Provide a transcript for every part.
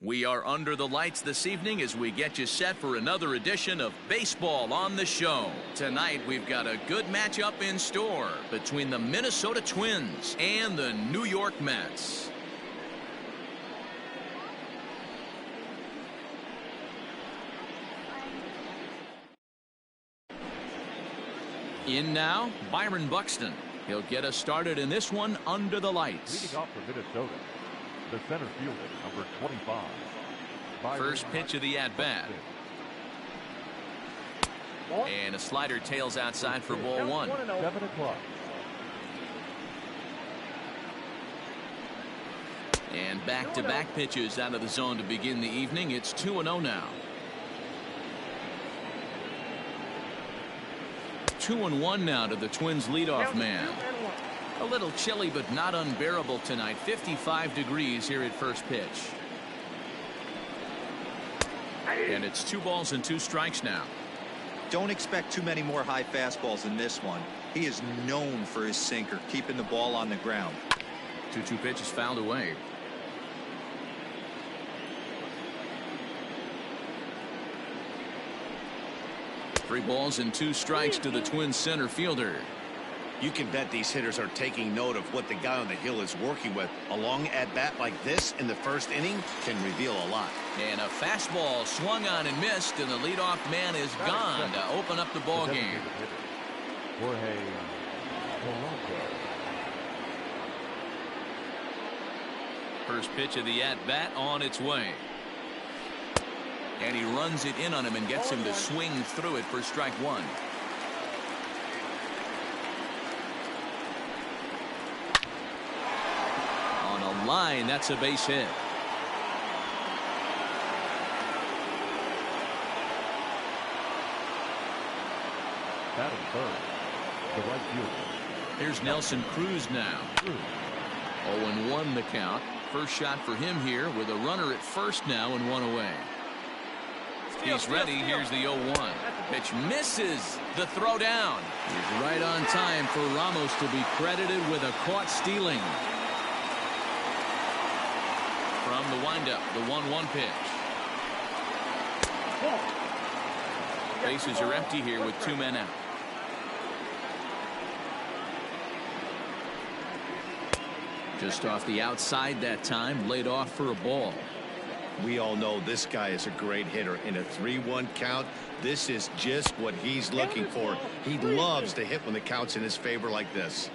We are under the lights this evening as we get you set for another edition of Baseball on the Show. Tonight we've got a good matchup in store between the Minnesota Twins and the New York Mets. In now, Byron Buxton. He'll get us started in this one under the lights. Leading off for Minnesota, the center fielder, number 25. First pitch of the at-bat. And a slider tails outside for ball one. 7 o'clock. And back-to-back pitches out of the zone to begin the evening. It's 2-0 now. 2-1 now to the Twins leadoff man. A little chilly but not unbearable tonight. 55 degrees here at first pitch. And it's 2 balls and 2 strikes now. Don't expect too many more high fastballs in this one. He is known for his sinker, keeping the ball on the ground. 2-2 pitch is fouled away. Three balls and 2 strikes to the Twins center fielder. You can bet these hitters are taking note of what the guy on the hill is working with. A long at-bat like this in the first inning can reveal a lot. And a fastball swung on and missed, and the leadoff man is gone to open up the ball game. Jorge Polanco. First pitch of the at-bat on its way. And he runs it in on him and gets him to swing through it for strike one. On a line, that's a base hit. Batting third, the right fielder. Here's Nelson Cruz now. 0-1 the count. First shot for him here with a runner at first now and 1 away. He's ready. Here's the 0-1. Pitch misses. The throw down. He's right on time for Ramos to be credited with a caught stealing. From the windup, the 1-1 pitch. Bases are empty here with 2 men out. Just off the outside that time, laid off for a ball. We all know this guy is a great hitter. In a 3-1 count, this is just what he's looking for. He loves to hit when the count's in his favor like this.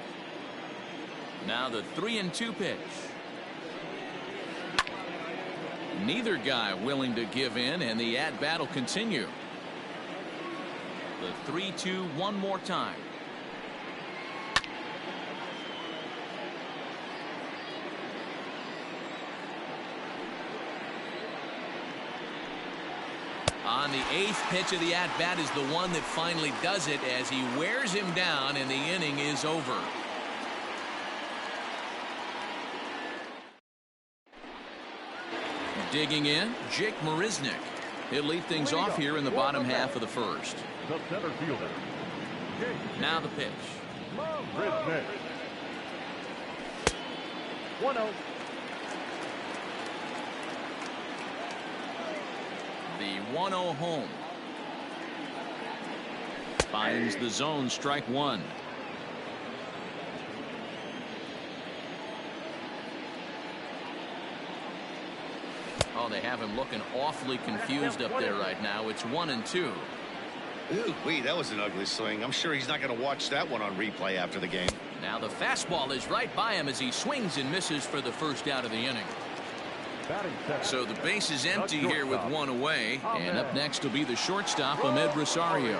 Now the 3-2 pitch. Neither guy willing to give in, and the at-bat will continue. The 3-2 one more time. On the 8th pitch of the at-bat is the one that finally does it as he wears him down and the inning is over. Digging in, Jake Marisnick. He'll lead things off here in the bottom half of the first. The center fielder. Now the pitch. Marisnick. 1-0. The 1-0 home. Finds the zone, strike one. Oh, they have him looking awfully confused up there right now. It's 1-2. Ooh, wait, that was an ugly swing. I'm sure he's not going to watch that one on replay after the game. Now the fastball is right by him as he swings and misses for the first out of the inning. So the base is empty here with 1 away, and up next will be the shortstop, Amed Rosario.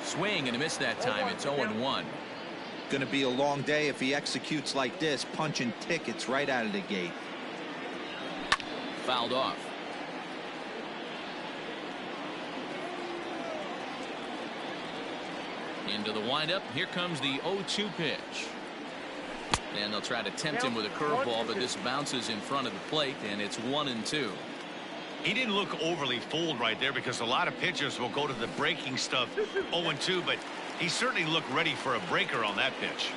Swing and a miss that time. It's 0-1. Going to be a long day if he executes like this, punching tickets right out of the gate. Fouled off. Into the windup. Here comes the 0-2 pitch. And they'll try to tempt him with a curveball, but this bounces in front of the plate, and it's 1-2. He didn't look overly fooled right there because a lot of pitchers will go to the breaking stuff 0-2, but he certainly looked ready for a breaker on that pitch.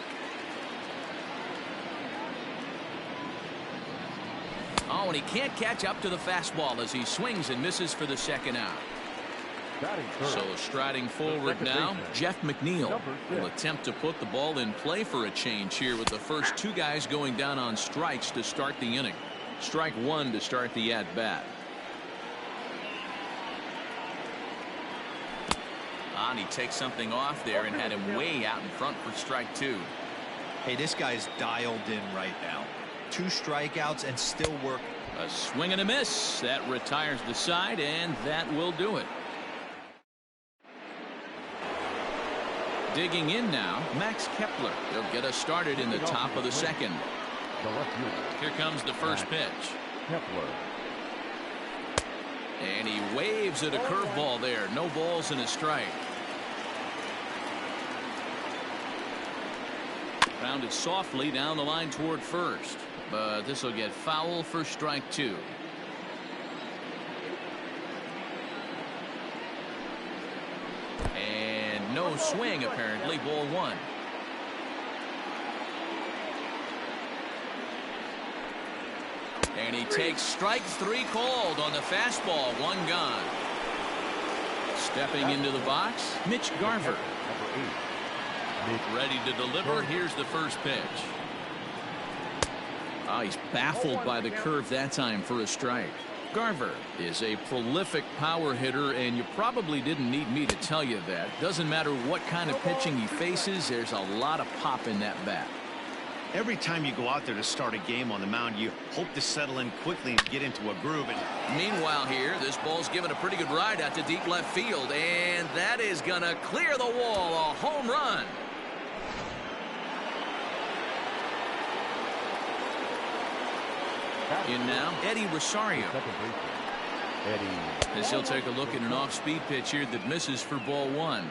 Oh, and he can't catch up to the fastball as he swings and misses for the second out. So striding forward now, Jeff McNeil will attempt to put the ball in play for a change here with the first two guys going down on strikes to start the inning. Strike one to start the at-bat. And he takes something off there and had him way out in front for strike two. Hey, this guy's dialed in right now. 2 strikeouts and still work. A swing and a miss. That retires the side, and that will do it. Digging in now, Max Kepler. He'll get us started in the top of the second. Here comes the first pitch. Kepler. And he waves at a curveball there. No balls and a strike. Grounded softly down the line toward first. But this will get foul for strike two. And no swing apparently. Ball one. And he takes strike three called on the fastball. One gone. Stepping into the box, Mitch Garver. Ready to deliver. Here's the first pitch. Oh, he's baffled by the curve that time for a strike. Garver is a prolific power hitter, and you probably didn't need me to tell you that. Doesn't matter what kind of pitching he faces, there's a lot of pop in that bat. Every time you go out there to start a game on the mound, you hope to settle in quickly and get into a groove. And meanwhile here, this ball's given a pretty good ride out to deep left field, and that is going to clear the wall. A home run. In now, Eddie Rosario. As he'll take a look at an off-speed pitch here that misses for ball one.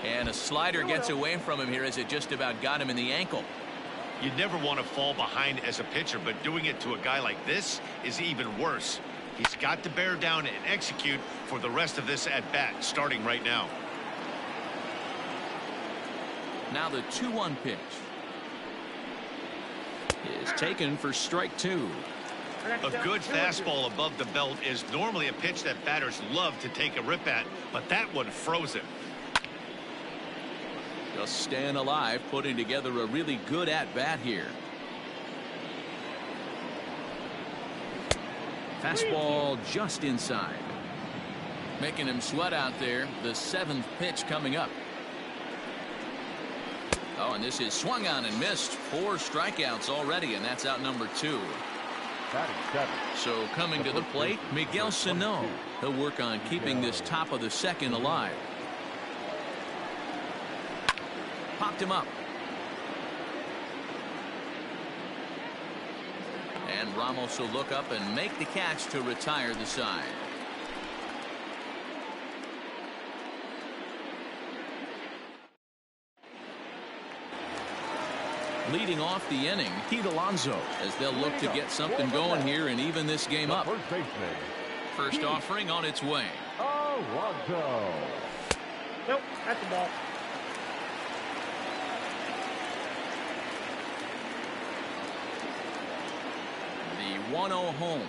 And a slider gets away from him here as it just about got him in the ankle. You'd never want to fall behind as a pitcher, but doing it to a guy like this is even worse. He's got to bear down and execute for the rest of this at-bat, starting right now. Now the 2-1 pitch is taken for strike two. A good fastball above the belt is normally a pitch that batters love to take a rip at, but that one froze him. Just staying alive, putting together a really good at-bat here. Fastball just inside. Making him sweat out there. The 7th pitch coming up. Oh, and this is swung on and missed. 4 strikeouts already, and that's out number 2. So coming to the plate, Miguel Sano. He'll work on keeping this top of the second alive. Popped him up. And Ramos will look up and make the catch to retire the side. Leading off the inning, Pete Alonso, as they'll look to get something going here and even this game up. First offering on its way. Alonso. Nope, that's the ball. The 1-0 home.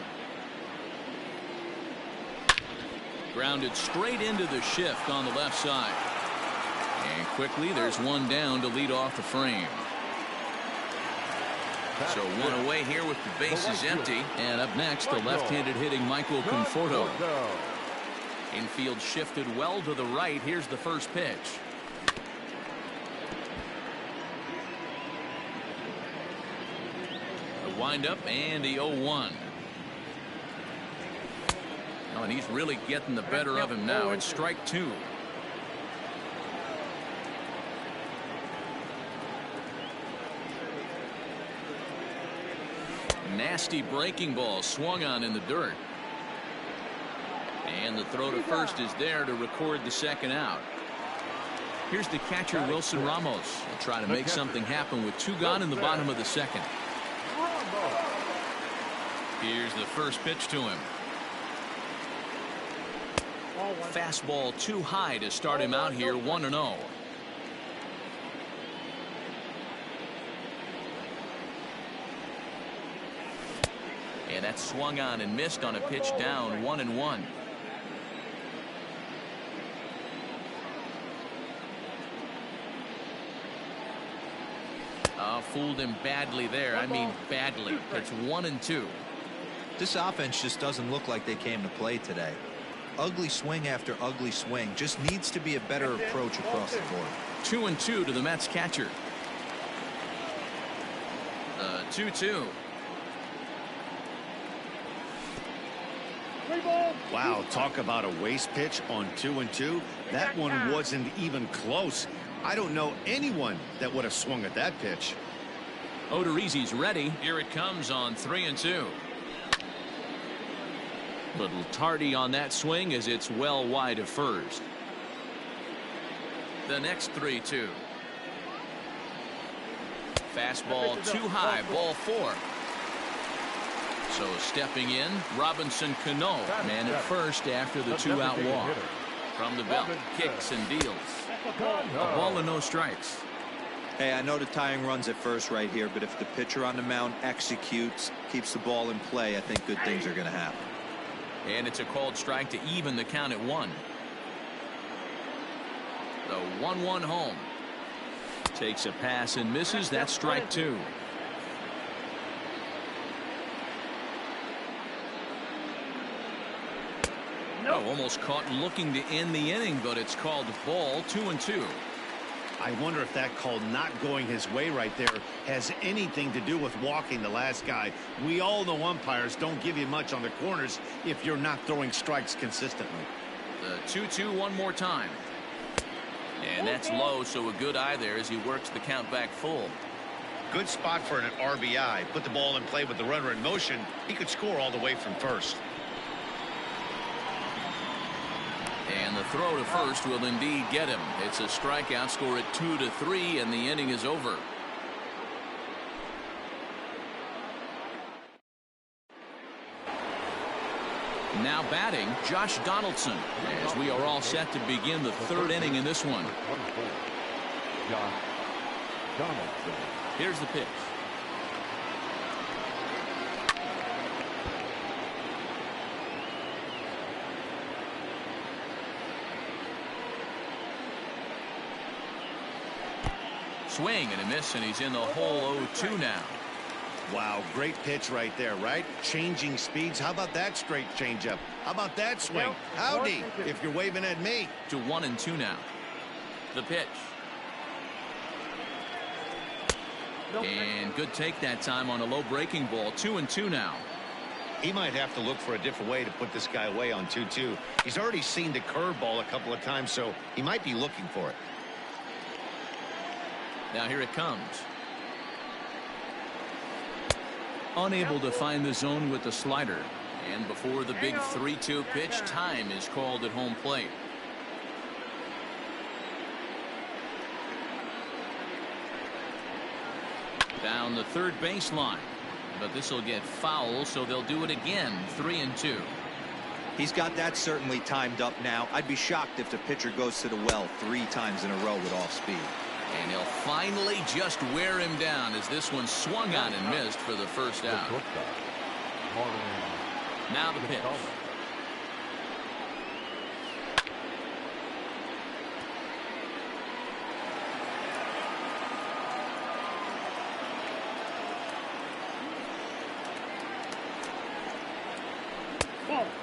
Grounded straight into the shift on the left side. And quickly there's one down to lead off the frame. So one away here with the bases empty. And up next, the left-handed hitting Michael Conforto. Infield shifted well to the right. Here's the first pitch. The windup and the 0-1. Oh, and he's really getting the better of him now. It's strike two. Nasty breaking ball swung on in the dirt. And the throw to first is there to record the second out. Here's the catcher, Wilson Ramos. He'll try to make something happen with 2 gone in the bottom of the second. Here's the first pitch to him. Fastball too high to start him out here, 1-0. And that swung on and missed on a pitch down 1-1. Fooled him badly there. I mean badly. It's 1-2. This offense just doesn't look like they came to play today. Ugly swing after ugly swing. Just needs to be a better approach across the board. 2-2 to the Mets catcher. 2-2. Wow, talk about a waste pitch on 2-2. That one wasn't even close. I don't know anyone that would have swung at that pitch. Odorizzi's ready. Here it comes on 3-2. Little tardy on that swing as it's well wide of first. The next 3-2. Fastball too high, ball 4. So stepping in, Robinson Cano, man at first after the 2-out walk. From the belt, kicks and deals. A ball and no strikes. Hey, I know the tying run's at first right here, but if the pitcher on the mound executes, keeps the ball in play, I think good things are going to happen. And it's a called strike to even the count at 1. The 1-1 home. Takes a pass and misses. That's strike 2. Oh, almost caught looking to end the inning, but it's called ball. 2-2. I wonder if that call not going his way right there has anything to do with walking the last guy. We all know umpires don't give you much on the corners if you're not throwing strikes consistently. The 2-2 one more time. And that's low, so a good eye there as he works the count back full. Good spot for an RBI. Put the ball in play with the runner in motion. He could score all the way from first. And the throw to first will indeed get him. It's a strikeout, score at 2-3, and the inning is over. Now batting, Josh Donaldson, as we are all set to begin the third inning in this one. Josh Donaldson. Here's the pitch. Swing and a miss, and he's in the hole 0-2 now. Wow, great pitch right there, right? Changing speeds. How about that straight changeup? How about that swing? Howdy, if you're waving at me. To 1-2 now. The pitch. And good take that time on a low breaking ball. 2-2 now. He might have to look for a different way to put this guy away on 2-2. He's already seen the curveball a couple of times, so he might be looking for it. Now here it comes. Unable to find the zone with the slider. And before the big 3-2 pitch, time is called at home plate. Down the third baseline. But this will get foul, so they'll do it again. 3-2. He's got that certainly timed up now. I'd be shocked if the pitcher goes to the well 3 times in a row with off speed. And he'll finally just wear him down as this one swung on and missed for the first out. Now the pitch.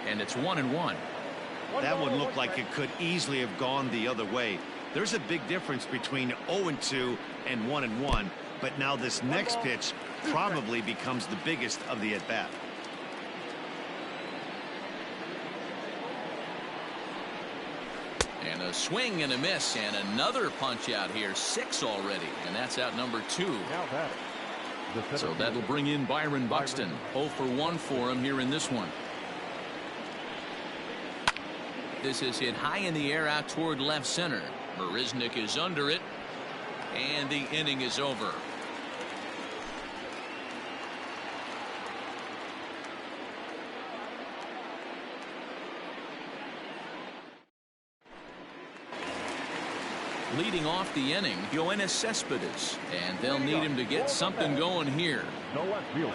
And it's 1-1. That one looked like it could easily have gone the other way. There's a big difference between 0-2 and 1-1, but now this next pitch probably becomes the biggest of the at-bat. And a swing and a miss, and another punch out here. 6 already, and that's out number 2. So that'll bring in Byron Buxton. 0 for 1 for him here in this one. This is hit high in the air out toward left center. Marisnick is under it, and the inning is over. Leading off the inning, Yoenis Cespedes, and they'll need him to get something going here. No left fielder.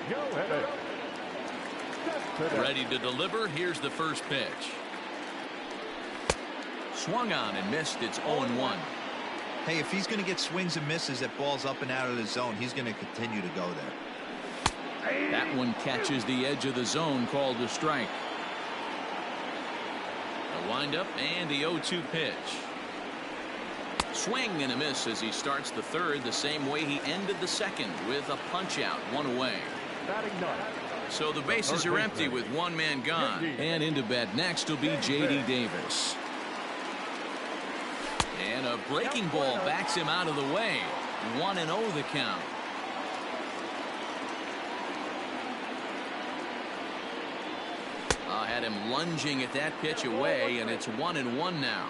Joe Hennig. Ready to deliver. Here's the first pitch. Swung on and missed. It's 0-1. Hey, if he's going to get swings and misses at balls up and out of the zone, he's going to continue to go there. That one catches the edge of the zone, called a strike. A windup and the 0-2 pitch. Swing and a miss as he starts the third the same way he ended the second, with a punch out, one away. Batting ninth. So the bases are empty with one man gone. And into bat next will be J.D. Davis. And a breaking ball backs him out of the way. 1-0 the count. Had him lunging at that pitch away, and it's 1-1 now.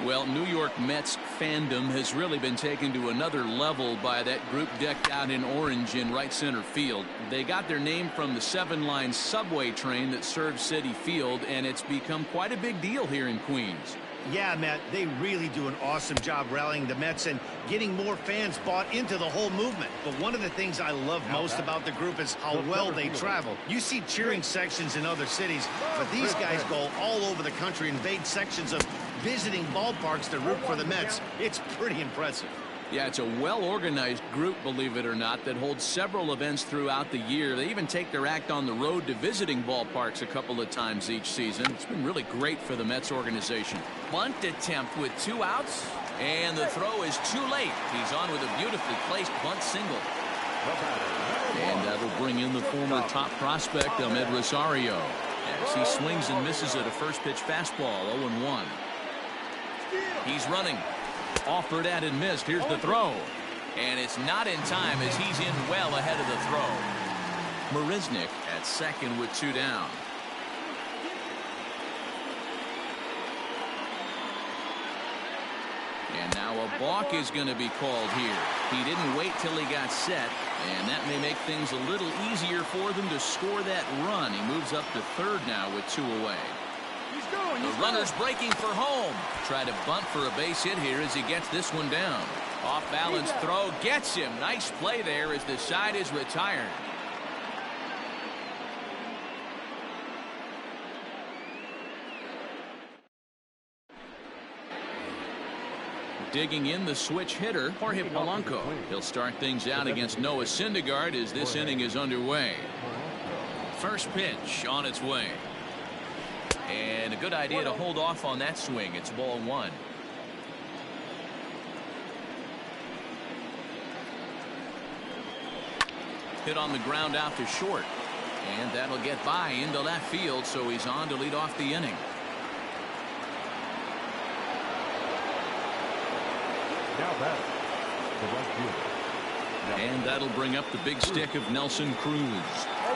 Well, New York Mets fandom has really been taken to another level by that group decked out in orange in right center field. They got their name from the 7-line subway train that serves Citi Field, and it's become quite a big deal here in Queens. Yeah, Matt, they really do an awesome job rallying the Mets and getting more fans bought into the whole movement. But one of the things I love most about the group is how well they travel. You see cheering sections in other cities, but these guys go all over the country, invade sections of visiting ballparks to root for the Mets. It's pretty impressive. Yeah, it's a well-organized group, believe it or not, that holds several events throughout the year. They even take their act on the road to visiting ballparks a couple of times each season. It's been really great for the Mets organization. Bunt attempt with 2 outs, and the throw is too late. He's on with a beautifully placed bunt single. And that'll bring in the former top prospect, Ahmed Rosario, as he swings and misses at a first-pitch fastball, 0-1. He's running. Offered at and missed. Here's the throw. And it's not in time as he's in well ahead of the throw. Marisnick at second with 2 down. And now a balk is going to be called here. He didn't wait till he got set, and that may make things a little easier for them to score that run. He moves up to third now with 2 away. The runner's breaking for home. Try to bunt for a base hit here as he gets this one down. Off balance throw gets him. Nice play there as the side is retired. Digging in the switch hitter, Jorge Polanco. He'll start things out against Noah Syndergaard as this inning is underway. First pitch on its way. And a good idea to hold off on that swing. It's ball 1. Hit on the ground out to short. And that'll get by into left field, so he's on to lead off the inning. Now batting, the right fielder. And that'll bring up the big stick of Nelson Cruz,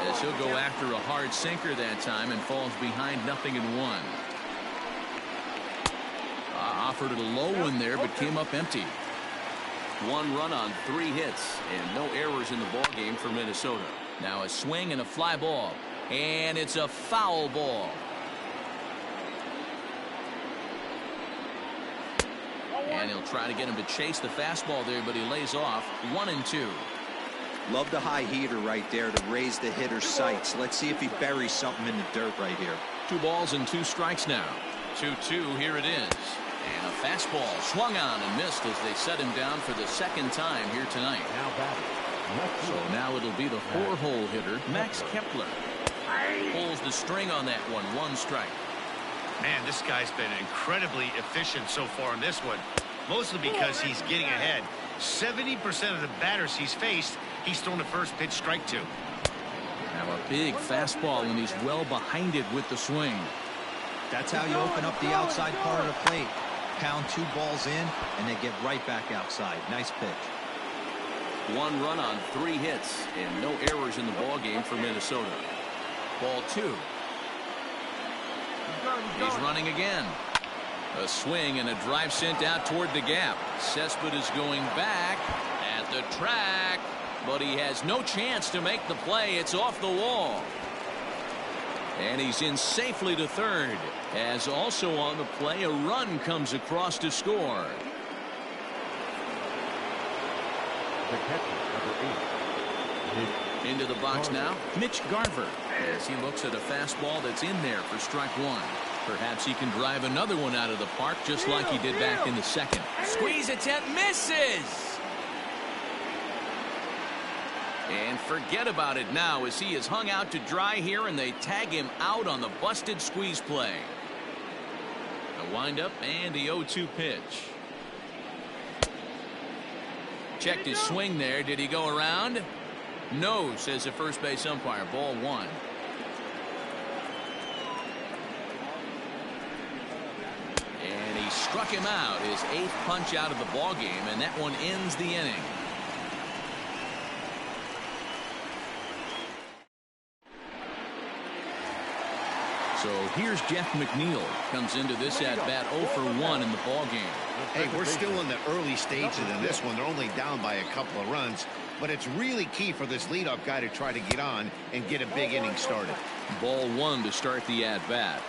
as he'll go after a hard sinker that time and falls behind 0-1. Offered a low one there, but came up empty. 1 run on 3 hits and no errors in the ball game for Minnesota. Now a swing and a fly ball, and it's a foul ball. And he'll try to get him to chase the fastball there, but he lays off. 1-2. Love the high heater right there to raise the hitter's sights. Let's see if he buries something in the dirt right here. 2 balls and 2 strikes now. 2-2. Here it is. And a fastball swung on and missed as they set him down for the 2nd time here tonight. Now batting. So now it'll be the 4-hole hitter, Max Kepler. Pulls the string on that one. 1 strike. Man, this guy's been incredibly efficient so far in this one, mostly because he's getting ahead. 70% of the batters he's faced, he's thrown a first pitch strike to. Now a big fastball, and he's well behind it with the swing. That's how you open up the outside part of the plate. Pound 2 balls in, and they get right back outside. Nice pitch. 1 run on 3 hits and no errors in the ball game for Minnesota. Ball 2. He's running again. A swing and a drive sent out toward the gap. Cespedes going back at the track, but he has no chance to make the play. It's off the wall. And he's in safely to third, as also on the play a run comes across to score. The catcher, number 8, Nick Into the box now, Mitch Garver, as he looks at a fastball that's in there for strike one. Perhaps he can drive another one out of the park just like he did back in the second. Squeeze attempt misses. And forget about it now as he is hung out to dry here and they tag him out on the busted squeeze play. A windup and the 0-2 pitch. Checked his swing there. Did he go around? No, says the first base umpire. Ball one. And he struck him out, his 8th punch out of the ball game, and that one ends the inning. So here's Jeff McNeil. Comes into this at bat 0 for 1 in the ball game. Hey, we're still in the early stages of this one. They're only down by a couple of runs, but it's really key for this leadoff guy to try to get on and get a big inning started. Ball one to start the at bat.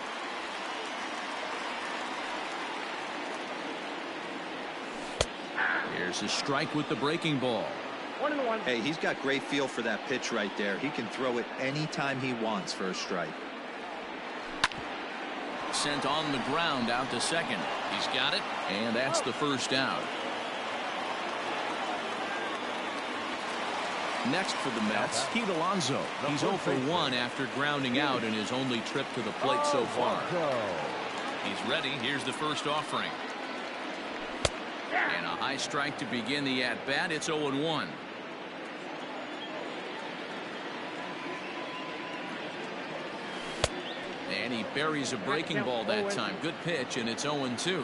Here's a strike with the breaking ball. 1-1. Hey, he's got great feel for that pitch right there. He can throw it anytime he wants for a strike. Sent on the ground out to second. He's got it, and that's the first out. Next for the Mets, Pete Alonso. He's 0 for 1 after grounding out in his only trip to the plate so far. He's ready. Here's the first offering. And a high strike to begin the at-bat. It's 0-1. And he buries a breaking ball that time. Good pitch, and it's 0-2.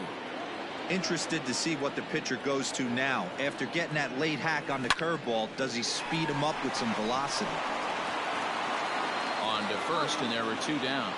Interested to see what the pitcher goes to now. After getting that late hack on the curveball, does he speed him up with some velocity? On to first, and there were 2 down.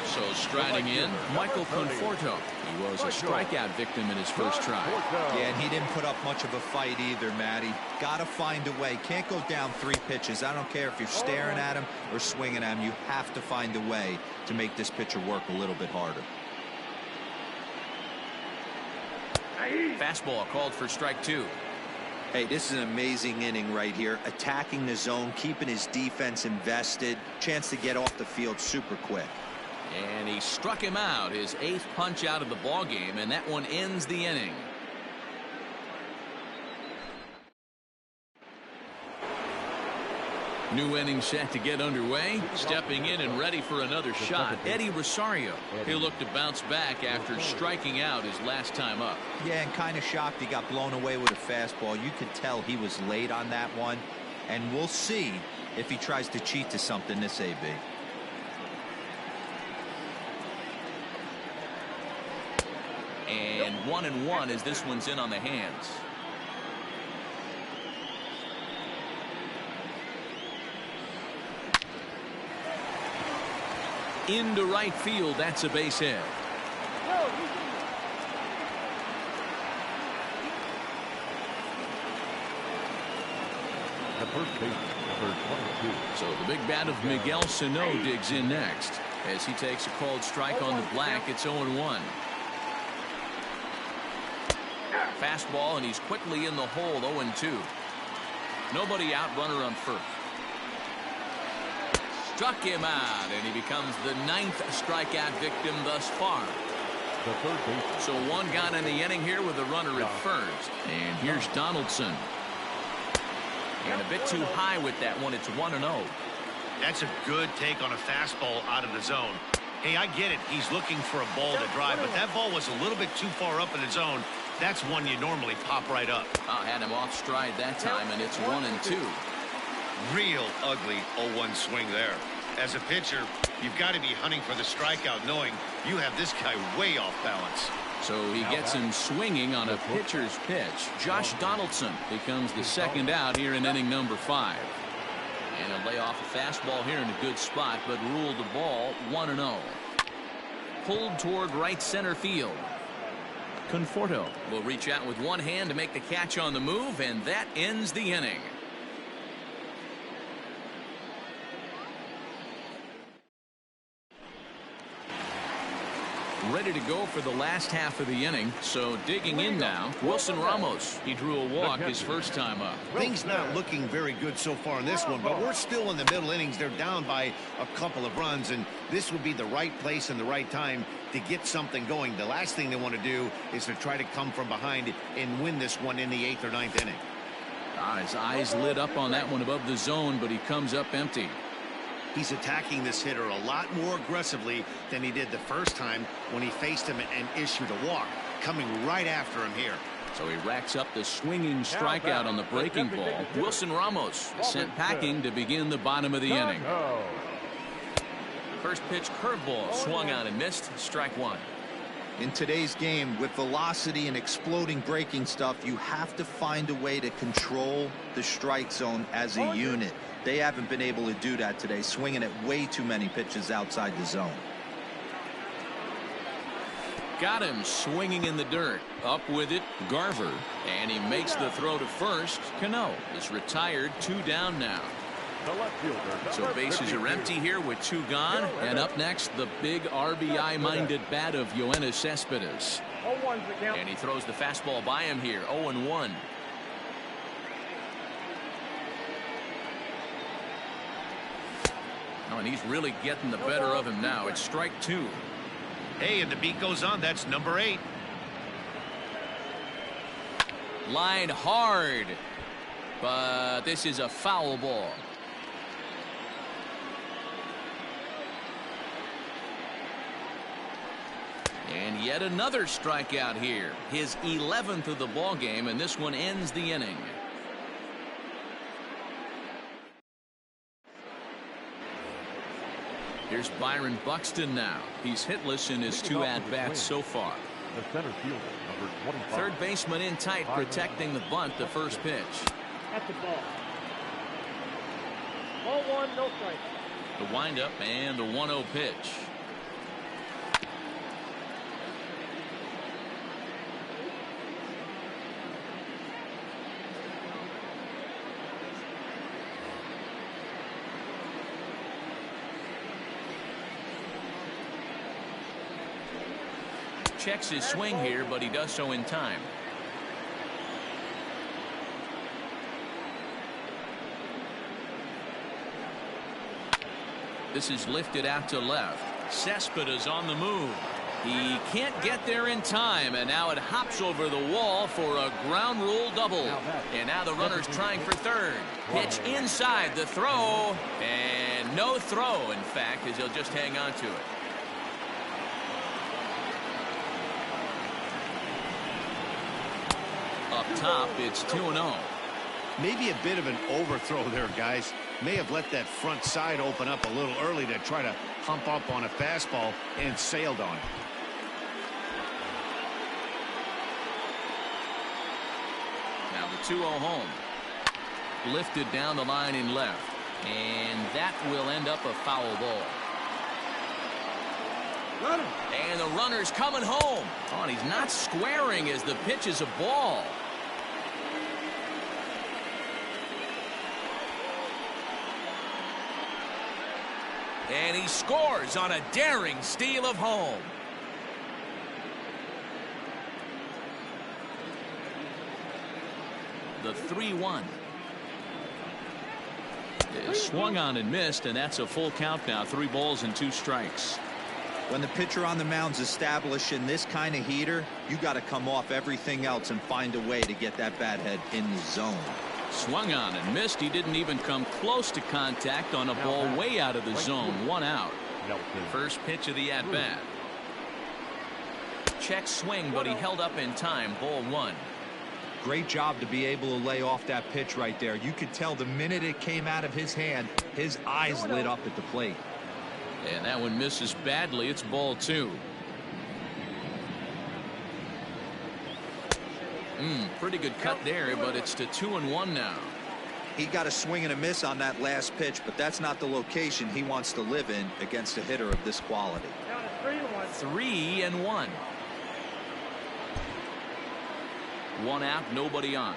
So striding in, Michael Conforto. He was a strikeout victim in his first try. Yeah, and he didn't put up much of a fight either, Matty. Gotta find a way. Can't go down 3 pitches. I don't care if you're staring at him or swinging at him. You have to find a way to make this pitcher work a little bit harder. Fastball called for strike 2. Hey, this is an amazing inning right here. Attacking the zone, keeping his defense invested. Chance to get off the field super quick. And he struck him out, his 8th punch out of the ball game, and that one ends the inning. New inning set to get underway. Stepping in and ready for another shot, Eddie Rosario. He'll look to bounce back after striking out his last time up. Yeah, and kind of shocked he got blown away with a fastball. You could tell he was late on that one. And we'll see if he tries to cheat to something this AB. And 1-1 as this one's in on the hands. Into right field, that's a base hit. The first base, number 22. So the big bat of Miguel Sano digs in next as he takes a called strike on the black. It's 0-1. Fastball, and he's quickly in the hole. 0-2. Nobody out, runner on first. Struck him out, and he becomes the 9th strikeout victim thus far. The third baseman. So 1 gone in the inning here with a runner at first. And here's Donaldson. And a bit too high with that one. It's 1-0. That's a good take on a fastball out of the zone. Hey, I get it. He's looking for a ball to drive, but that ball was a little bit too far up in the zone. That's one you normally pop right up. Had him off stride that time, and it's 1-2. Real ugly 0-1 swing there. As a pitcher, you've got to be hunting for the strikeout, knowing you have this guy way off balance. So he gets him swinging on a pitcher's pitch. Josh Donaldson becomes the second out here in inning number 5. And he'll lay off a fastball here in a good spot, but ruled the ball 1-0. Pulled toward right center field. Conforto will reach out with one hand to make the catch on the move, and that ends the inning. Ready to go for the last half of the inning. So digging in now, Wilson Ramos. He drew a walk his first time up. Things not looking very good so far in this one, but we're still in the middle innings. They're down by a couple of runs, and this would be the right place and the right time to get something going. The last thing they want to do is to try to come from behind and win this one in the 8th or 9th inning. His eyes lit up on that one above the zone, but he comes up empty. He's attacking this hitter a lot more aggressively than he did the first time when he faced him and issued a walk. Coming right after him here. So he racks up the swinging strikeout on the breaking ball. Wilson Ramos sent packing to begin the bottom of the inning. First pitch curveball swung on and missed. Strike one. In today's game, with velocity and exploding breaking stuff, you have to find a way to control the strike zone as a unit. They haven't been able to do that today, swinging at way too many pitches outside the zone. Got him swinging in the dirt. Up with it, Garver. And he makes the throw to first. Cano is retired, 2 down now. So bases are empty here with 2 gone. And up next, the big RBI-minded bat of Yoenis Cespedes. And he throws the fastball by him here, 0-1. Oh, and he's really getting the better of him now. It's strike 2. Hey, and the beat goes on. That's number 8. Line hard. But this is a foul ball. And yet another strikeout here. His 11th of the ball game, and this one ends the inning. Here's Byron Buxton now. He's hitless in his 2 at-bats so far. The center fielder, number 25. Third baseman in tight, protecting the bunt, the first pitch. That's the ball. Ball 1, no strike. The windup and the 1-0 pitch. Checks his swing here, but he does so in time. This is lifted out to left. Cespedes on the move. He can't get there in time, and now it hops over the wall for a ground rule double. And now the runner's trying for third. Pitch inside, the throw, and no throw, in fact, as he'll just hang on to it. Up top, it's 2-0. Maybe a bit of an overthrow there, guys. May have let that front side open up a little early to try to hump up on a fastball and sailed on it. Now the 2-0 home. Lifted down the line in left. And that will end up a foul ball. And the runner's coming home. Oh, and he's not squaring as the pitch is a ball. And he scores on a daring steal of home. The 3-1 is swung on and missed, and that's a full count now. 3 balls and 2 strikes. When the pitcher on the mound's establishing this kind of heater, you got to come off everything else and find a way to get that bat head in the zone. Swung on and missed. He didn't even come close to contact on a ball way out of the zone. 1 out. First pitch of the at-bat. Check swing, but he held up in time. Ball 1. Great job to be able to lay off that pitch right there. You could tell the minute it came out of his hand, his eyes lit up at the plate. And that one misses badly. It's ball 2. Pretty good cut there, but it's to 2-1 now. He got a swing and a miss on that last pitch, but that's not the location he wants to live in against a hitter of this quality. 3-1. 1 out, nobody on.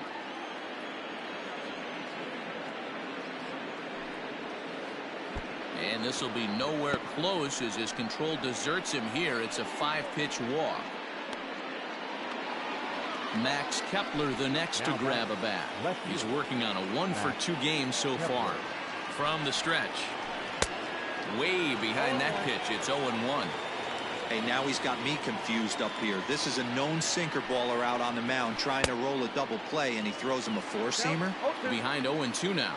And this will be nowhere close as his control deserts him here. It's a 5-pitch walk. Max Kepler the next to grab a bat. He's working on a 1-for-2 game so far. From the stretch. Way behind that pitch. It's 0-1. Hey, now he's got me confused up here. This is a known sinker baller out on the mound trying to roll a double play, and he throws him a 4-seamer. Behind 0-2 now.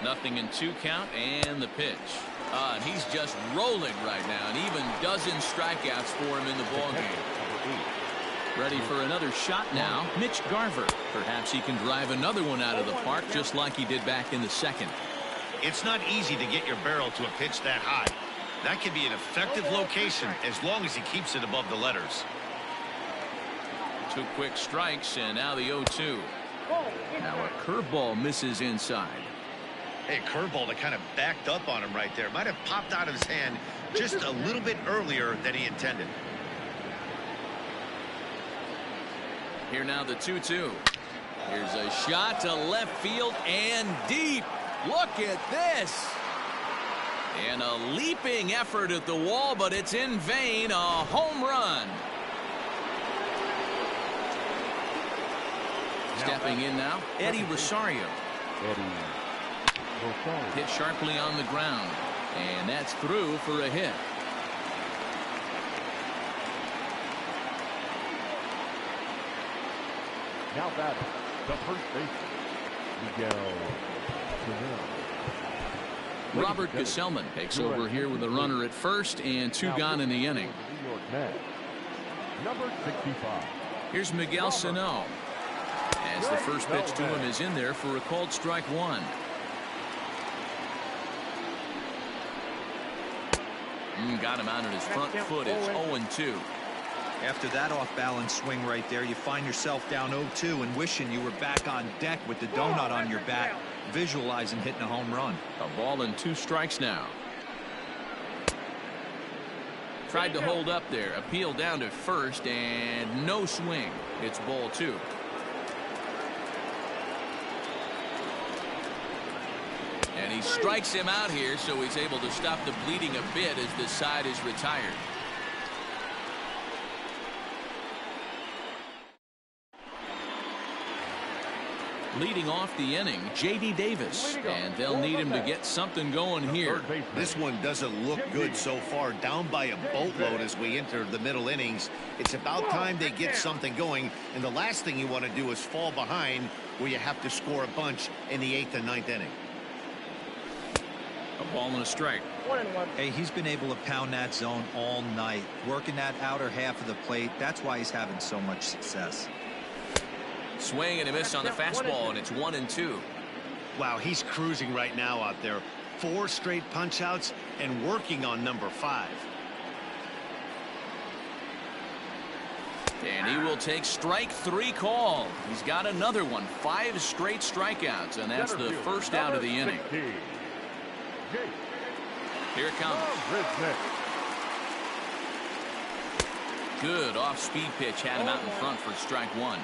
0-2 count and the pitch. And he's just rolling right now, and even dozens strikeouts for him in the ballgame. Ready for another shot now. Mitch Garver. Perhaps he can drive another one out of the park just like he did back in the second. It's not easy to get your barrel to a pitch that high. That can be an effective location as long as he keeps it above the letters. 2 quick strikes, and now the 0-2. Now a curveball misses inside. Hey, curveball that kind of backed up on him right there. Might have popped out of his hand just a little bit earlier than he intended. Here now the 2-2. Here's a shot to left field and deep. Look at this. And a leaping effort at the wall, but it's in vain. A home run. Stepping in now, Eddie Rosario. Hit sharply on the ground. And that's through for a hit. Now batting, the first baseman, Miguel Sano. Robert Gesellman takes over here with a runner at first and 2 gone in the inning. New York Mets, number 65. Here's Miguel Sano. As the first pitch to him is in there for a called strike 1. Got him out on his front foot. It's 0-2. After that off-balance swing right there, you find yourself down 0-2 and wishing you were back on deck with the donut on your bat, visualizing hitting a home run. A ball and 2 strikes now. Tried to hold up there. Appeal down to first and no swing. It's ball 2. And he strikes him out here, so he's able to stop the bleeding a bit as this side is retired. Leading off the inning, J.D. Davis, and they'll need him to get something going here. This one doesn't look good so far. Down by a boatload as we enter the middle innings. It's about time they get something going, and the last thing you want to do is fall behind where you have to score a bunch in the 8th and 9th inning. A ball and a strike. 1-1. Hey, he's been able to pound that zone all night, working that outer half of the plate. That's why he's having so much success. Swing and a miss on the fastball, and it's 1-2. Wow, he's cruising right now out there. 4 straight punch outs and working on number 5. And he will take strike 3 call. He's got another one. 5 straight strikeouts, and that's the first out of the inning. Here it comes. Good off-speed pitch. Had him out in front for strike 1.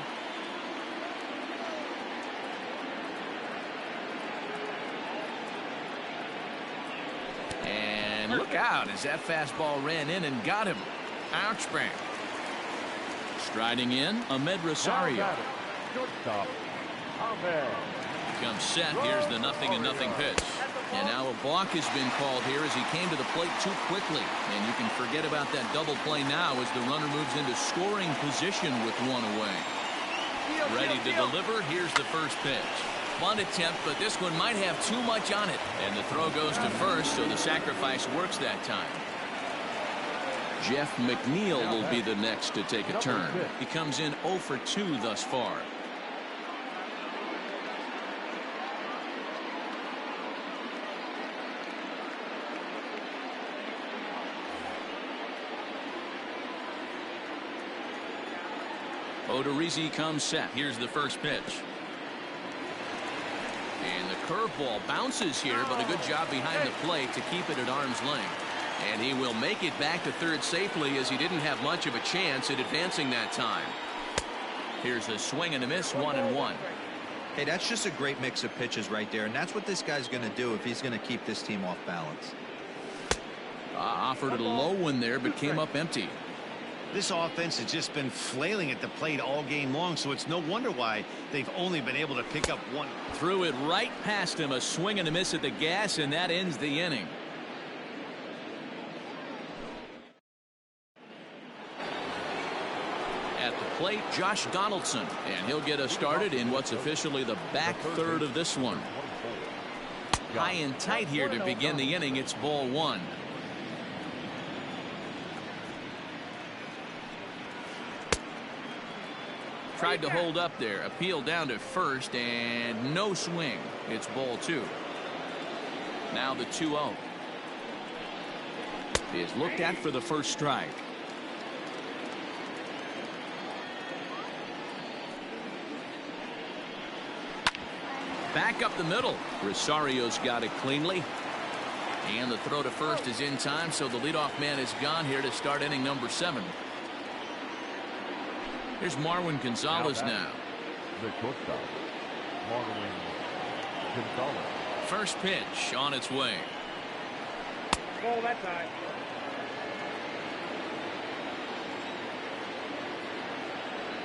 And look out as that fastball ran in and got him. Ouch, bang. Striding in, Ahmed Rosario. Shortstop, Ahmed. Comes set. Here's the 0-0 pitch. And now a balk has been called here as he came to the plate too quickly. And you can forget about that double play now as the runner moves into scoring position with 1 away. Ready to deliver. Here's the first pitch. Bunt attempt, but this one might have too much on it. And the throw goes to first, so the sacrifice works that time. Jeff McNeil will be the next to take a turn. He comes in 0 for 2 thus far. Odorizzi comes set. Here's the first pitch. And the curveball bounces here, but a good job behind the plate to keep it at arm's length. And he will make it back to third safely as he didn't have much of a chance at advancing that time. Here's a swing and a miss, 1-1. Hey, that's just a great mix of pitches right there, and that's what this guy's going to do if he's going to keep this team off balance. Offered a low one there, but came up empty. This offense has just been flailing at the plate all game long, so it's no wonder why they've only been able to pick up one. Threw it right past him, a swing and a miss at the gas, and that ends the inning. At the plate, Josh Donaldson, and he'll get us started in what's officially the back third of this one. High and tight here to begin the inning. It's ball one. Tried to hold up there, appeal down to first, and no swing. It's ball two. Now the 2-0 is looked at for the first strike. Back up the middle. Rosario's got it cleanly. And the throw to first is in time, so the leadoff man is gone here to start inning number 7. Here's Marwin Gonzalez now. The shortstop, Marwin Gonzalez. First pitch on its way. Ball that time.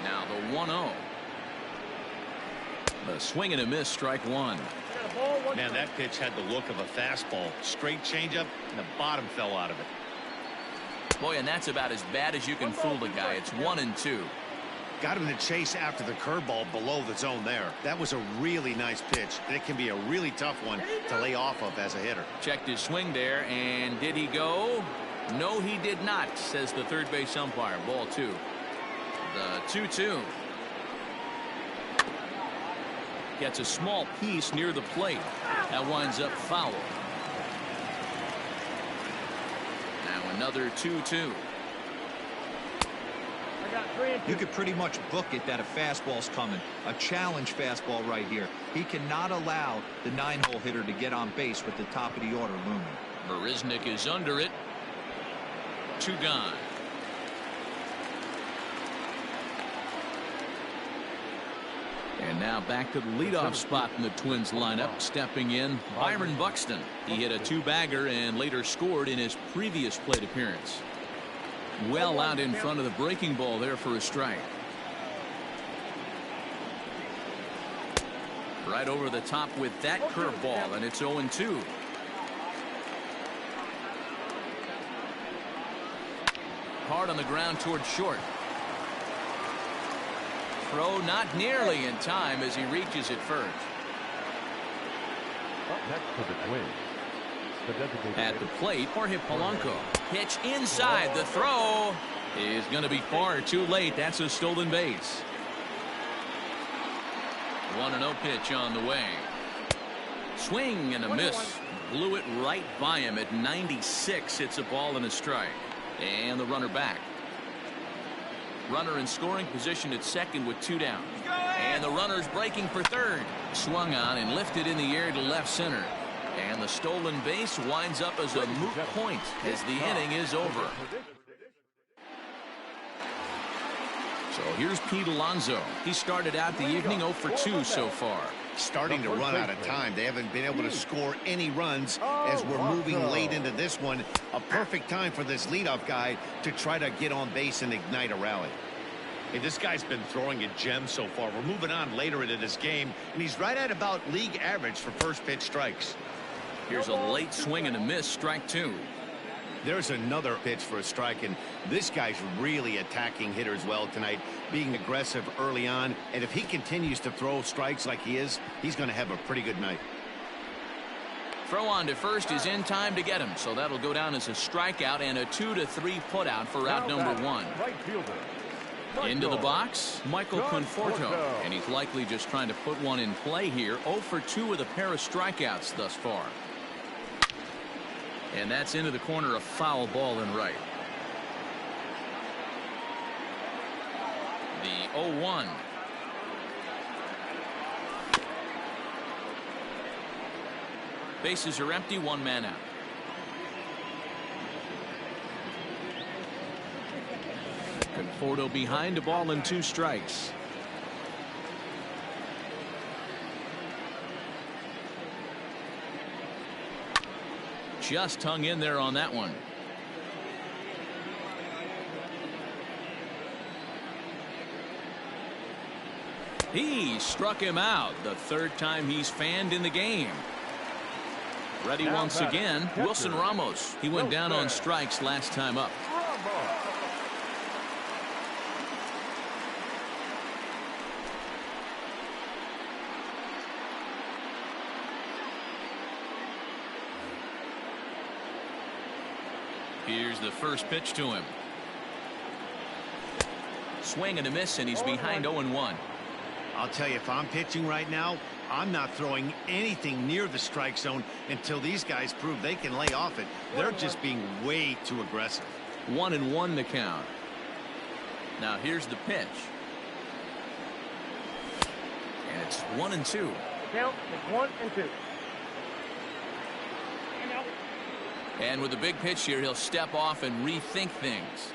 Now the 1-0. The swing and a miss, strike one. Got a ball, one Man, strike. that pitch had the look of a fastball. Straight changeup, and the bottom fell out of it. Boy, and that's about as bad as you can fool the guy. It's 1-2. Got him to chase after the curveball below the zone there. That was a really nice pitch, and it can be a really tough one to lay off of as a hitter. Checked his swing there, and did he go? No, he did not, says the third base umpire. Ball two. The 2-2. Gets a small piece near the plate. That winds up foul. Now another 2-2. I got 3 and 2. You could pretty much book it that a fastball's coming. A challenge fastball right here. He cannot allow the 9-hole hitter to get on base with the top of the order looming. Marisnick is under it. 2 gone. And now back to the leadoff spot in the Twins lineup. Stepping in, Byron Buxton. He hit a 2-bagger and later scored in his previous plate appearance. Well out in front of the breaking ball there for a strike. Right over the top with that curveball, and it's 0-2. Hard on the ground toward short. Throw not nearly in time as he reaches it first. Up next for the Twins, the designated At the plate, Jorge Polanco. Pitch inside. The throw is going to be far too late. That's a stolen base. 1-0 pitch on the way. Swing and a miss. Blew it right by him at 96. It's a ball and a strike. And the runner back. Runner in scoring position at second with 2 down. And the runner's breaking for third. Swung on and lifted in the air to left center. And the stolen base winds up as a moot point as the inning is over. So here's Pete Alonso. He started out the evening 0 for 2 so far. Starting to run out of time. They haven't been able to score any runs as we're moving late into this one. A perfect time for this leadoff guy to try to get on base and ignite a rally. Hey, this guy's been throwing a gem so far. We're moving on later into this game, and he's right at about league average for first pitch strikes. Here's a late swing and a miss, strike 2. There's another pitch for a strike, and this guy's really attacking hitters well tonight, being aggressive early on, and if he continues to throw strikes like he is, he's going to have a pretty good night. Throw on to first is in time to get him, so that'll go down as a strikeout and a 2-3 putout for out number 1. right fielder. Into the box, Michael John Conforto, Conforto. and he's likely just trying to put one in play here. 0 for 2 with a pair of strikeouts thus far. And that's into the corner, a foul ball and right. The 0-1. Bases are empty, 1 man out. Conforto behind, a ball and 2 strikes. just hung in there on that one. He struck him out, the third time he's fanned in the game. Ready once again, Wilson Ramos. He went down on strikes last time up. Here's the first pitch to him. Swing and a miss, and he's behind 0-1. I'll tell you, if I'm pitching right now, I'm not throwing anything near the strike zone until these guys prove they can lay off it. They're just being way too aggressive. 1-1 the count. Now here's the pitch. And it's 1-2. Count is 1-2. And with a big pitch here, he'll step off and rethink things.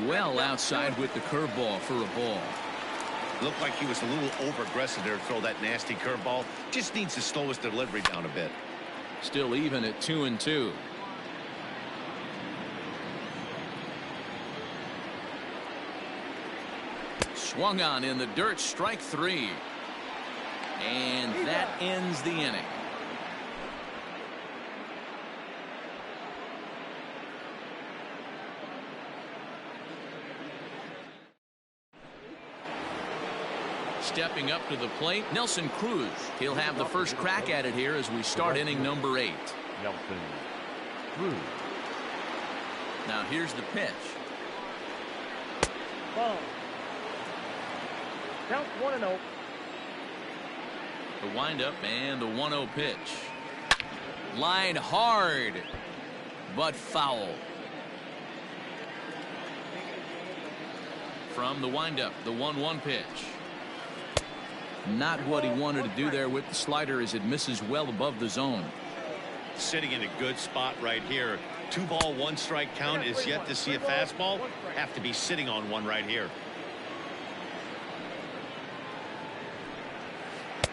Well outside with the curveball for a ball. Looked like he was a little over-aggressive there to throw that nasty curveball. Just needs to slow his delivery down a bit. Still even at 2-2. Swung on in the dirt, strike 3. And that ends the inning. Stepping up to the plate, Nelson Cruz. He'll have the first crack at it here as we start inning number 8. Nelson Cruz. Now here's the pitch. Ball. Count 1-0. The windup and the 1-0 pitch. Line hard, but foul. From the windup, the 1-1 pitch. Not what he wanted to do there with the slider as it misses well above the zone. Sitting in a good spot right here. 2-ball, 1-strike count is yet to see a fastball. Have to be sitting on one right here.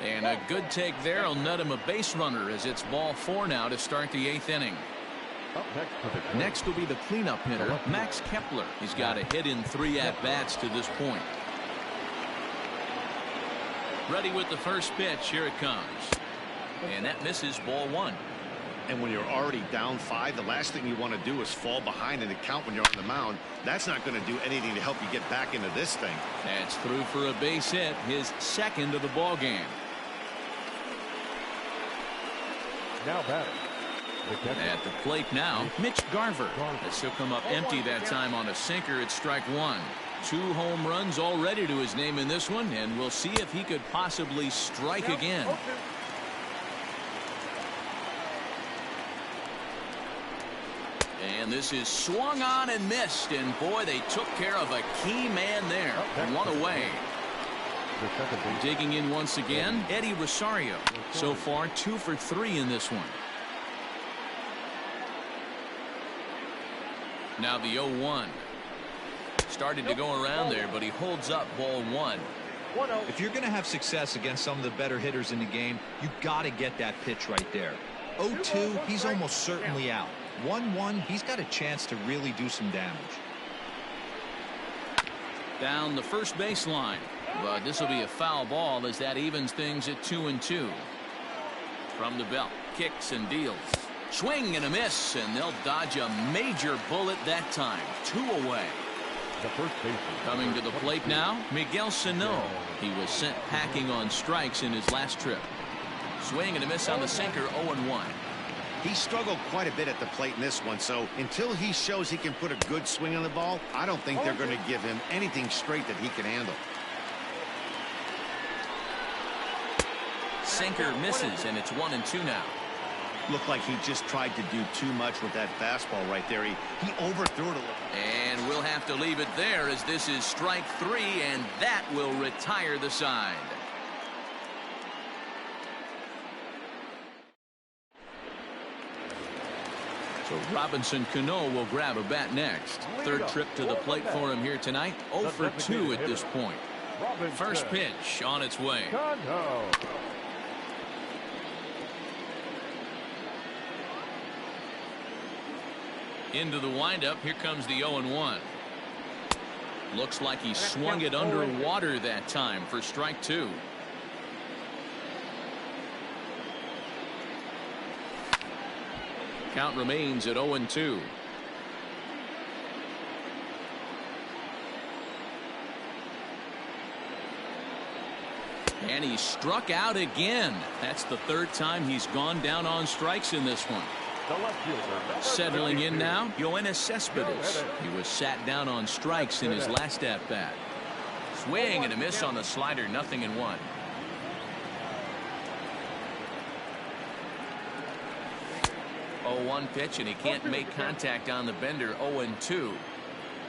And a good take there will net him a base runner as it's ball 4 now to start the 8th inning. Up Next will be the cleanup hitter, Max Kepler. He's got a hit in 3 at-bats to this point. Ready with the first pitch. Here it comes. And that misses, ball 1. And when you're already down 5, the last thing you want to do is fall behind in the count when you're on the mound. That's not going to do anything to help you get back into this thing. That's through for a base hit, his second of the ball game. Now batting. At the plate now, Mitch Garver. As he'll come up empty that time on a sinker at strike 1. 2 home runs already to his name in this one, and we'll see if he could possibly strike again. And this is swung on and missed, and boy, they took care of a key man there. 1 away. Digging in once again, Eddie Rosario. So far 2 for 3 in this one. Now the 0-1. Started to go around there, but he holds up, ball 1. If you're going to have success against some of the better hitters in the game, you got to get that pitch right there. 0-2, he's almost certainly out. 1-1, he's got a chance to really do some damage. Down the first baseline, but this will be a foul ball as that evens things at 2-2. From the belt, kicks and deals. Swing and a miss, and they'll dodge a major bullet that time. 2 away. The first baseman. Coming to the plate now, Miguel Sano. He was sent packing on strikes in his last trip. Swing and a miss on the sinker, 0-1. He struggled quite a bit at the plate in this one, so until he shows he can put a good swing on the ball, I don't think they're going to give him anything straight that he can handle. Sinker misses, and it's 1-2 now. Looked like he just tried to do too much with that fastball right there. He overthrew it a little. And we'll have to leave it there as this is strike 3, and that will retire the side. So Robinson Cano will grab a bat next. Third trip to the plate for him here tonight. 0 for 2 at this point. Robinson. First pitch on its way. Conto. Into the windup. Here comes the 0-1. Looks like he swung it underwater that time for strike two. Count remains at 0-2. And he struck out again. That's the third time he's gone down on strikes in this one. The left fielder. Settling in now, Yoenis Cespedes. He was sat down on strikes in his last at-bat. Swing and a miss on the slider, 0-1. Oh, 1 pitch, and he can't make contact on the bender. 0-2.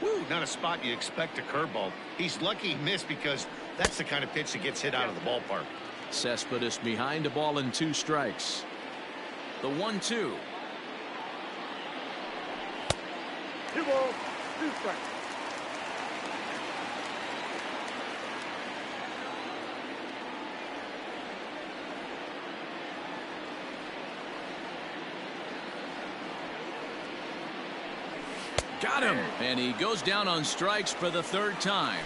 Woo, not a spot you expect a curveball. He's lucky he missed because that's the kind of pitch that gets hit out of the ballpark. Cespedes behind a ball and 2 strikes. The 1-2. 2 balls, 2 strikes. Got him, and he goes down on strikes for the 3rd time.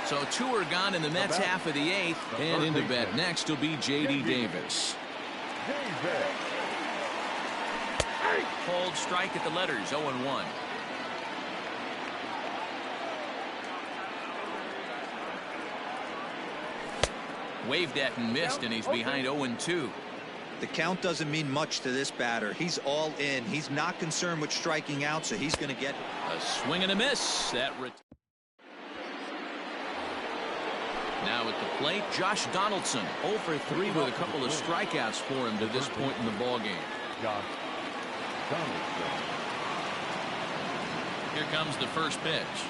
So 2 are gone in the Mets half of the 8th, and into bat next will be J.D. Davis. Hold strike at the letters, 0-1. Waved at and missed, and he's behind 0-2. The count doesn't mean much to this batter. He's all in. He's not concerned with striking out, so he's going to get a swing and a miss. Now at the plate, Josh Donaldson, 0 for 3 with a couple of strikeouts for him to this point in the ballgame. Josh Donaldson. Here comes the first pitch.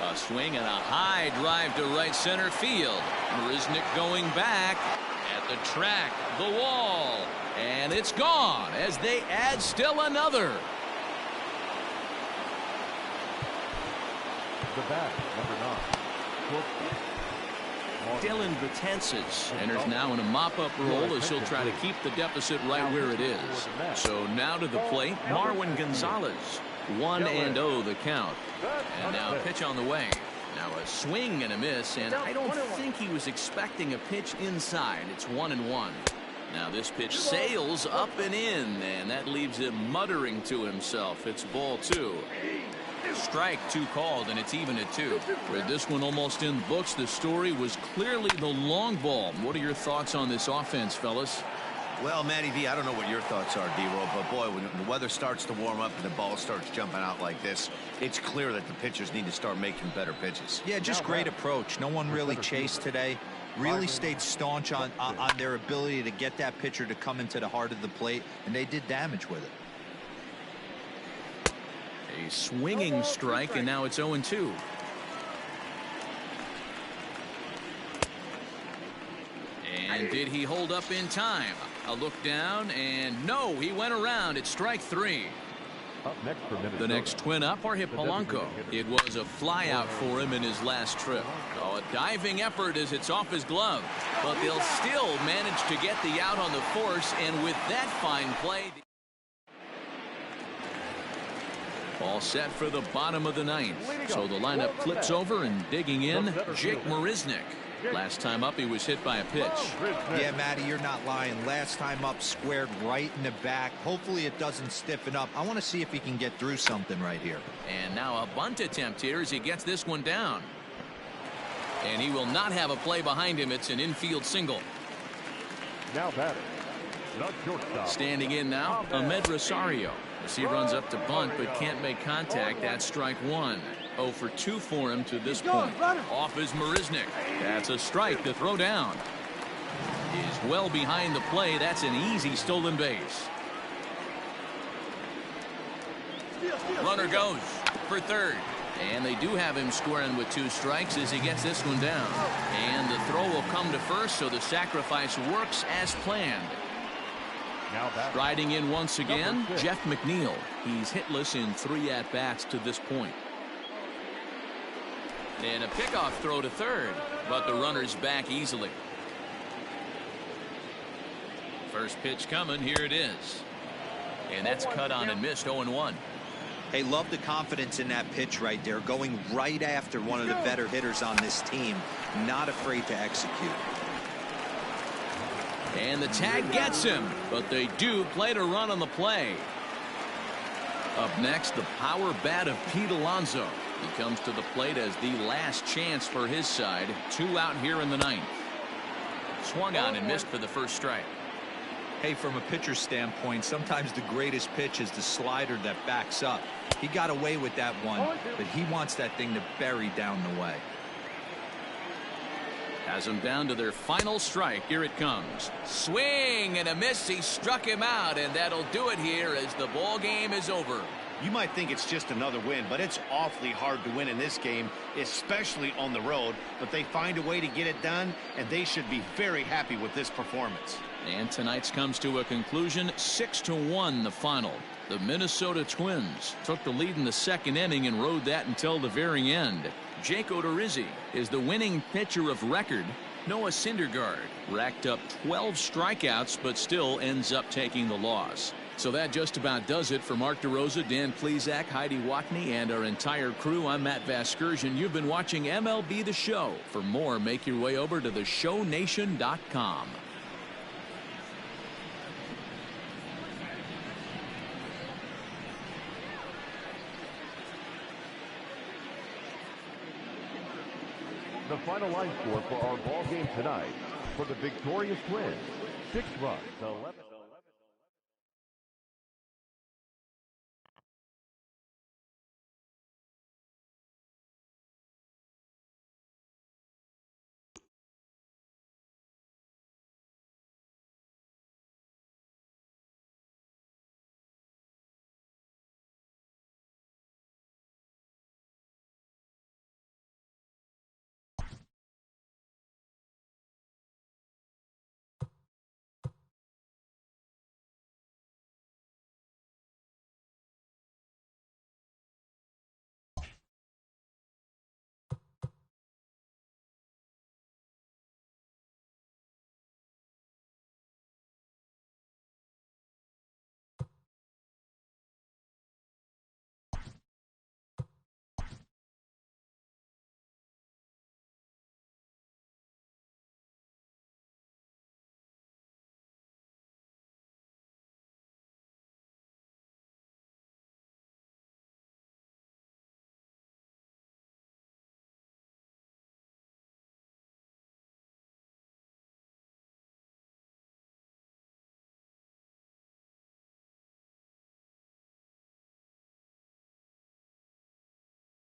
A swing and a high drive to right center field. Marisnick going back at the track, the wall, and it's gone as they add still another. The bat, number 9. Dylan Betances enters now in a mop-up role as he'll try to keep the deficit right where it is. So now to the plate, Marwin Gonzalez. 1-0 the count. And now pitch on the way. Now a swing and a miss, and I don't think he was expecting a pitch inside. It's 1-1. Now this pitch sails up and in, and that leaves him muttering to himself. It's ball 2. Strike 2 called, and it's even at 2. With this one almost in the books, the story was clearly the long ball. What are your thoughts on this offense, fellas? Well, Matty V, I don't know what your thoughts are, D-Roll, but boy, when the weather starts to warm up and the ball starts jumping out like this, it's clear that the pitchers need to start making better pitches. Yeah, just great approach. No one really chased today. Really stayed staunch on their ability to get that pitcher to come into the heart of the plate, and they did damage with it. A swinging strike, and now it's 0-2. And did he hold up in time? A look down, and no, he went around. It's strike 3. Up next for Minnesota. The next twin up, Jorge Polanco. It was a flyout for him in his last trip. Oh, a diving effort as it's off his glove. But they'll still manage to get the out on the force, and with that fine play. All set for the bottom of the 9th. So the lineup flips over, and digging in, Jake Marisnick. Last time up, he was hit by a pitch. Yeah, Matty, you're not lying. Last time up, squared right in the back. Hopefully it doesn't stiffen up. I want to see if he can get through something right here. And now a bunt attempt here as he gets this one down. And he will not have a play behind him. It's an infield single. Now batting. The shortstop. Standing in now, Ahmed Rosario. As he runs up to bunt but can't make contact. That's strike 1. 0 for 2 for him to this point. Off is Marisnick. That's a strike to throw down. Is well behind the play. That's an easy stolen base. Runner goes for third. And they do have him squaring with 2 strikes as he gets this one down. And the throw will come to first, so the sacrifice works as planned. Riding in once again, Jeff McNeil. He's hitless in 3 at-bats to this point. And a pickoff throw to third, but the runner's back easily. First pitch coming. Here it is. And that's cut on and missed. 0-1. Hey, love the confidence in that pitch right there. Going right after one of the better hitters on this team. Not afraid to execute. And the tag gets him, but they do play to run on the play. Up next, the power bat of Pete Alonso. He comes to the plate as the last chance for his side. 2 out here in the 9th. Swung on and missed for the first strike. Hey, from a pitcher's standpoint, sometimes the greatest pitch is the slider that backs up. He got away with that one, but he wants that thing to bury down the way. Has them down to their final strike. Here it comes. Swing and a miss. He struck him out, and that'll do it here as the ball game is over. You might think it's just another win, but it's awfully hard to win in this game, especially on the road. But they find a way to get it done, and they should be very happy with this performance. And tonight's comes to a conclusion. 6-1 the final. The Minnesota Twins took the lead in the 2nd inning and rode that until the very end. Jake Odorizzi is the winning pitcher of record. Noah Syndergaard racked up 12 strikeouts, but still ends up taking the loss. So that just about does it for Mark DeRosa, Dan Plesac, Heidi Watney, and our entire crew. I'm Matt Vasgersian. You've been watching MLB The Show. For more, make your way over to theshownation.com. The final line score for our ball game tonight. For the victorious Twins, 6 runs to 11.